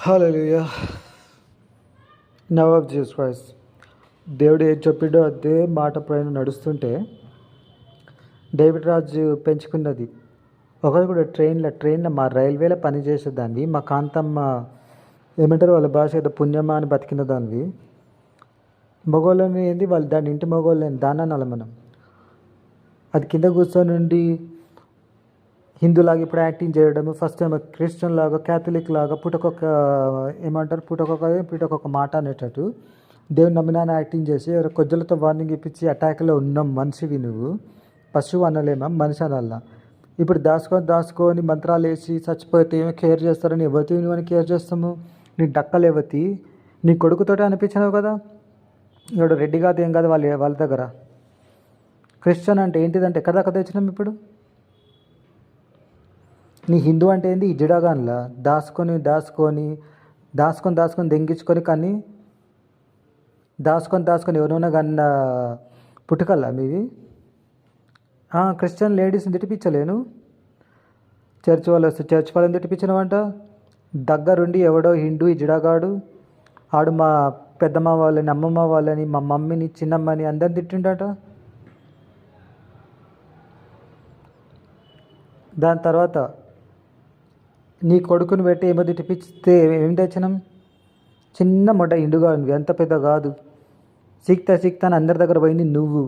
Hallelujah. Now of Jesus Christ. దేవుడు ఏం చెప్పిండో అదే మాట పైన నడుస్తుంటే డేవిడ్ రాజు పెంచుకున్నది. ఒకరు కూడా ట్రైన్లో మా రైల్వేలో పనిచేసేదాన్ని, మా కాంతమ్మ ఏమంటారు వాళ్ళ భాష ఏదో పుణ్యమా అని బతికిన దానివి. మగవాళ్ళని ఏంది వాళ్ళు దాని ఇంటి మగవాళ్ళని దాన్ని అనాలి మనం. అది కింద కూర్చొని ఉండి హిందూలాగా ఇప్పుడు యాక్టింగ్ చేయడము, ఫస్ట్ ఏమో క్రిస్టియన్ లాగా క్యాథలిక్ లాగా పుటకొక మాట అనేటట్టు దేవుని నమ్మినాన్ని యాక్టింగ్ చేసి ఎవరో కొజ్జలతో వార్నింగ్ ఇప్పించి అటాక్లో ఉన్నాం. మనిషివి నువ్వు, పశువు అనలేమా మనిషి అనల్లా. ఇప్పుడు దాచుకొని మంత్రాలు వేసి చచ్చిపోతే ఏమో కేర్ చేస్తారని ఎవతి నువ్వు కేర్ చేస్తాము. నీ డక్కలు ఎవతి నీ కొడుకుతోటే అనిపించినావు కదా. ఇప్పుడు రెడ్డి కాదు ఏం కాదు వాళ్ళ దగ్గర. క్రిస్టియన్ అంటే ఏంటిదంటే ఎక్కడ దాకా తెచ్చినాం ఇప్పుడు. నీ హిందూ అంటే ఏంది ఇజిడాగాన్లా దాచుకొని దెంగించుకొని కానీ దాచుకొని ఎవరైనా కన్నా పుట్టుకల్లా మీవి. క్రిస్టియన్ లేడీస్ని తిట్టిపించలేను. చర్చ్ వాళ్ళని తిట్టిపించినవంట. దగ్గరుండి ఎవడో హిందూ ఇజిడాగాడు ఆడు మా పెద్దమ్మ వాళ్ళని అమ్మమ్మ వాళ్ళని మా మమ్మీని చిన్నమ్మని అందరిని తిట్టిండట. దాని తర్వాత నీ కొడుకుని పెట్టి ఏమో తిట్టిపిస్తే ఏం తెచ్చినాం. చిన్న మొట్ట ఇండుగా ఉంది, ఎంత పెద్ద కాదు. సిక్తా అని అందరి దగ్గర పోయింది నువ్వు.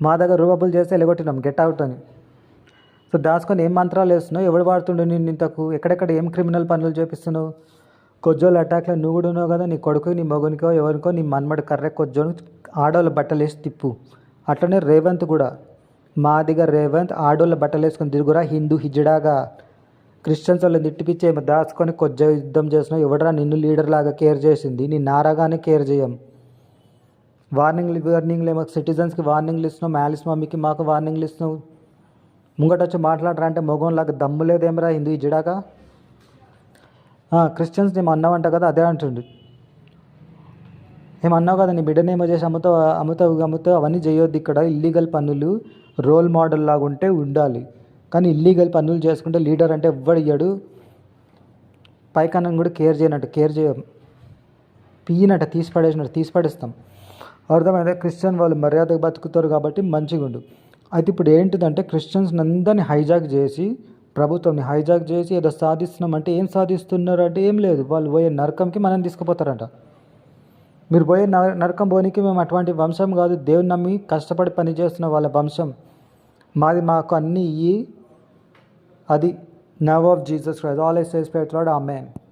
మా దగ్గర రూబబుల్ చేస్తే ఎలగొట్టినాం గెట్ అవుట్ అని. సో దాచుకొని ఏం మంత్రాలు వేస్తున్నావు, ఎవడు వాడుతుండే నేను ఇంతకు, ఎక్కడెక్కడ ఏం క్రిమినల్ పనులు చేపిస్తున్నావు. కొజ్జోలు అటాక్లో నువ్వు కూడా ఉన్నావు కదా. నీ కొడుకు నీ మొగునికో ఎవరికో నీ మన్మడు కర్రె కొజ్జోని ఆడవాళ్ళ బట్టలు వేసి తిప్పు. అట్లనే రేవంత్ కూడా మాదిగా రేవంత్ ఆడోళ్ళ బట్టలు వేసుకొని తిరుగురా హిందూ హిజడాగా. క్రిస్టియన్స్ వాళ్ళని తిట్టిపిచ్చి ఏమో దాచుకొని కొజ్జ యుద్ధం చేసినావు. ఎవడరా నిన్ను లీడర్ లాగా కేర్ చేసింది. నీ నారాగానే కేర్ చేయం. వార్నింగ్లు ఏమో సిటిజన్స్కి వార్నింగ్లు ఇస్తున్నావు. మ్యాలిస్ మమ్మీకి మాకు వార్నింగ్లు ఇస్తున్నావు. ముంగట వచ్చి మాట్లాడరా అంటే మొగంలాగా దమ్ము లేదేమరా హిందూ హిజడాగా. క్రిస్టియన్స్ ఏమో అన్నావంట కదా, అదే అంటుండు. ఏమన్నావు కదా నీ బిడ్డని ఏమో చేసి అమ్ముతావు అవన్నీ చేయొద్దు. ఇక్కడ ఇల్లీగల్ పనులు రోల్ మోడల్ లాగా ఉండాలి. కానీ ఇల్లీగల్ పనులు చేసుకుంటే లీడర్ అంటే ఎవ్వడు ఇయ్యాడు. పైకన్నం కూడా కేర్ చేయం. పీయినట్ట తీసి పడేస్తాం. అర్థమైందా. క్రిస్టియన్ వాళ్ళు మర్యాదగా బతుకుతారు కాబట్టి మంచిగా ఉండు. అయితే ఇప్పుడు ఏంటిదంటే క్రిస్టియన్స్ అందరినీ హైజాక్ చేసి, ప్రభుత్వంని హైజాక్ చేసి ఏదో సాధిస్తున్నామంటే ఏం సాధిస్తున్నారు అంటే ఏం లేదు. వాళ్ళు పోయే నరకంకి మనం తీసుకుపోతారంట. మీరు పోయే నరకం పోనీకి మేము అటువంటి వంశం కాదు. దేవుని నమ్మి కష్టపడి పనిచేస్తున్న వాళ్ళ వంశం మాది. మాకు అన్నీ ఇయ్యి. అది now of Jesus Christ. All I say praise lord. Amen.